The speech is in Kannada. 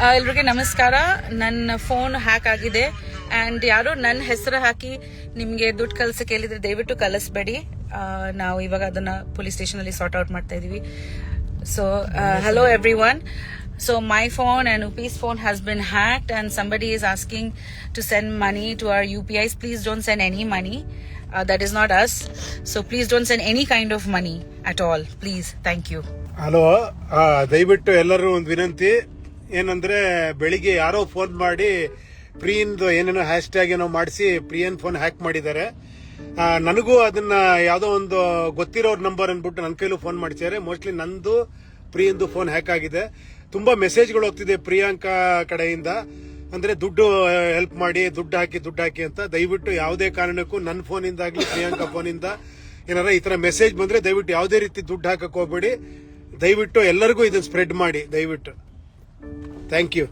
ಎಲ್ರಿಗೆ ನಮಸ್ಕಾರ. ನನ್ನ ಫೋನ್ ಹ್ಯಾಕ್ ಆಗಿದೆ ಅಂಡ್ ಯಾರೋ ನನ್ನ ಹೆಸರು ಹಾಕಿ ನಿಮ್ಗೆ ದುಡ್ಡು ಕಳ್ಸಕ್ಕೆ ಹೇಳಿದ್ರೆ ದಯವಿಟ್ಟು ಕಳಿಸ್ಬೇಡಿ. ನಾವು ಇವಾಗ ಅದನ್ನ ಪೊಲೀಸ್ ಸ್ಟೇಷನ್ ಅಲ್ಲಿ ಸಾರ್ಟ್ ಔಟ್ ಮಾಡ್ತಾ ಇದೀವಿ. So hello everyone. So my phone and Upi's phone has been hacked and somebody is asking to send money to our UPIs. Please don't send any money. That is not us. So please don't send any kind of money at all. Please. Thank you. Hello, ದಯವಿಟ್ಟು ಎಲ್ಲರೂ ಒಂದು ವಿನಂತಿ ಏನಂದ್ರೆ, ಬೆಳಿಗ್ಗೆ ಯಾರೋ ಫೋನ್ ಮಾಡಿ ಪ್ರಿಯನ್ದು ಏನೇನೋ ಹ್ಯಾಶ್ ಟ್ಯಾಗ್ ಏನೋ ಮಾಡಿಸಿ ಪ್ರಿಯನ್ ಫೋನ್ ಹ್ಯಾಕ್ ಮಾಡಿದ್ದಾರೆ. ನನಗೂ ಅದನ್ನ ಯಾವ್ದೋ ಒಂದು ಗೊತ್ತಿರೋರ್ ನಂಬರ್ ಅನ್ಬಿಟ್ಟು ನನ್ನ ಕೈಲೂ ಫೋನ್ ಮಾಡಿದ್ದಾರೆ. ಮೋಸ್ಟ್ಲಿ ನಂದು ಪ್ರಿಯಂದು ಫೋನ್ ಹ್ಯಾಕ್ ಆಗಿದೆ. ತುಂಬಾ ಮೆಸೇಜ್ಗಳು ಹೋಗ್ತಿದೆ ಪ್ರಿಯಾಂಕಾ ಕಡೆಯಿಂದ, ಅಂದ್ರೆ ದುಡ್ಡು ಹೆಲ್ಪ್ ಮಾಡಿ, ದುಡ್ಡು ಹಾಕಿ ಅಂತ. ದಯವಿಟ್ಟು ಯಾವುದೇ ಕಾರಣಕ್ಕೂ ನನ್ನ ಫೋನಿಂದ ಆಗ್ಲಿ ಪ್ರಿಯಾಂಕಾ ಫೋನಿಂದ ಏನಾರ ಈ ತರ ಮೆಸೇಜ್ ಬಂದ್ರೆ ದಯವಿಟ್ಟು ಯಾವುದೇ ರೀತಿ ದುಡ್ಡು ಹಾಕಕ್ ಹೋಗ್ಬೇಡಿ. ದಯವಿಟ್ಟು ಎಲ್ಲರಿಗೂ ಇದನ್ನ ಸ್ಪ್ರೆಡ್ ಮಾಡಿ ದಯವಿಟ್ಟು. Thank you.